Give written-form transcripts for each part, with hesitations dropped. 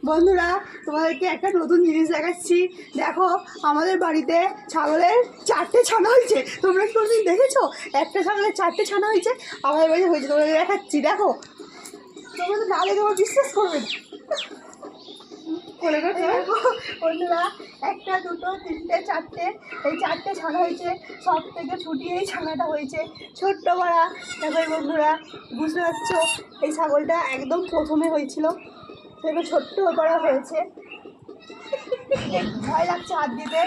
বন্ধুরা তোমাদেরকে একটা নতুন জিনিস দেখাচ্ছি। দেখো আমাদের বাড়িতে ছাগলের 4টে ছানা হয়েছে। তোমরা কি কোনোদিন দেখেছো? একটা ছাগলের 4টে ছানা হয়েছে আমাদের বাড়িতে হয়েছে। তোমাদের দেখাচ্ছি, দেখো। তোমরা তো নালে তোমার বিশ্বাস করবে না। দেখো বন্ধুরা, 1 2 3 4টে, এই 4টে ছানা হয়েছে। সব থেকে ছুটি এই ছানাটা হয়েছে, ছোট্ট পাড়া। দেখো এই বন্ধুরা, বুঝতে পারছো এই ছাগলটা একদম প্রথমে হয়েছিল, সেটা ছোট্ট পাড়া হয়েছে। ভয় লাগছে হাত দিতে।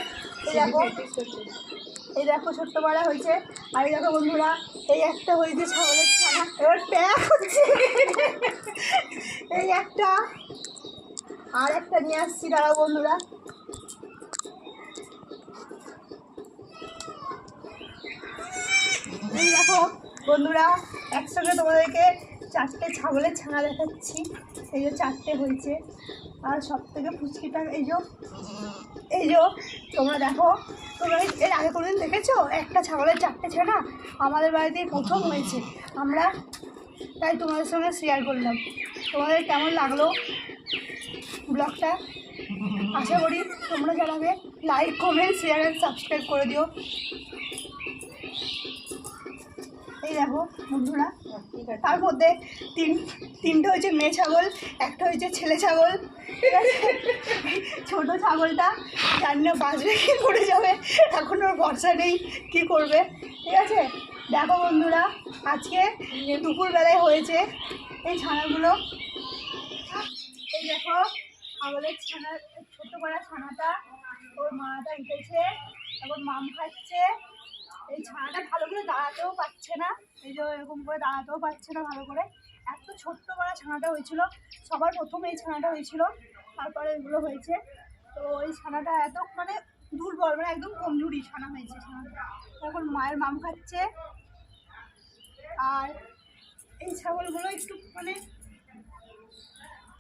এই দেখো, এই দেখো ছোট্ট পাড়া হয়েছে। আর এই দেখো বন্ধুরা, এই একটা হয়েছে ছাগলের ছানা। এবার প্যাক হচ্ছে। এই একটা, আর একটা নিয়ে আসছি, দাঁড়াও বন্ধুরা। এই দেখো বন্ধুরা, একসঙ্গে তোমাদেরকে 4টে ছাগলের ছানা দেখাচ্ছি। এই যে 4টে হয়েছে। আর সব থেকে ফুচকিটা এই যে তোমরা দেখো, তোমরা এর আগে কোনোদিন দেখেছো একটা ছাগলের 4টে ছানা? আমাদের বাড়িতে প্রথম হয়েছে। আমরা তাই তোমাদের সঙ্গে শেয়ার করলাম। তোমাদের কেমন লাগলো ব্লগটা? আশা করি তোমরা জানাবে। Like, comment, share and subscribe করে দিও। এই দেখো বন্ধুরা, তার মধ্যে তিনটে হয়েছে মেয়ে ছাগল, একটা হয়েছে ছেলে ছাগল। ঠিক আছে, ছোটো ছাগলটা জানি না বাঁচবে কি করে যাবে, এখন ওর ভরসা নেই, কী করবে। ঠিক আছে, দেখো বন্ধুরা, আজকে দুপুরবেলায় হয়েছে এই ছানাগুলো। এই দেখো ছাগলের ছানা, ছোটো করা ছানাটা, ওর মাটা উঠেছে, এখন মাম খাচ্ছে। এই ছানাটা ভালো করে দাঁড়াতেও পারছে না, এই যে এরকম করে দাঁড়াতেও পারছে না ভালো করে। এত ছোট্ট করা ছানাটা হয়েছিল, সবার প্রথমে এই ছানাটা হয়েছিল, তারপরে এগুলো হয়েছে। তো এই ছানাটা এত মানে দুর্বল, মানে একদম কমজোরি ছানা হয়েছে ছানাটা। এখন মায়ের মাম খাচ্ছে। আর এই ছাগলগুলো একটু মানে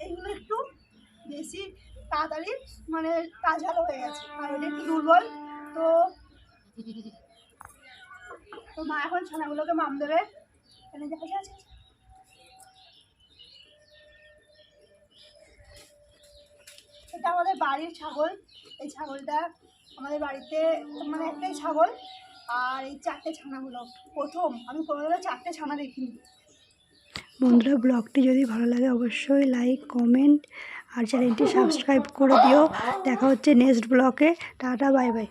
এইগুলো একটু বেশি তাড়াতাড়ি মানে তাজালো হয়ে গেছে, আর ওটা একটু দুর্বল। তো তো মা এখন ছানাগুলোকে মাম দেবে। এখানে দেখা যাচ্ছে এটা আমাদের বাড়ির ছাগল। এই ছাগলটা আমাদের বাড়িতে মানে একটাই ছাগল। আর এই 4টে ছানাগুলো প্রথম, আমি কোনোদিনও 4টে ছানা দেখিনি। বন্ধুরা, ব্লগটি যদি ভালো লাগে অবশ্যই লাইক, কমেন্ট আর চ্যানেলটি সাবস্ক্রাইব করে দিও। দেখা হচ্ছে নেক্সট ব্লগে। Tata, bye bye.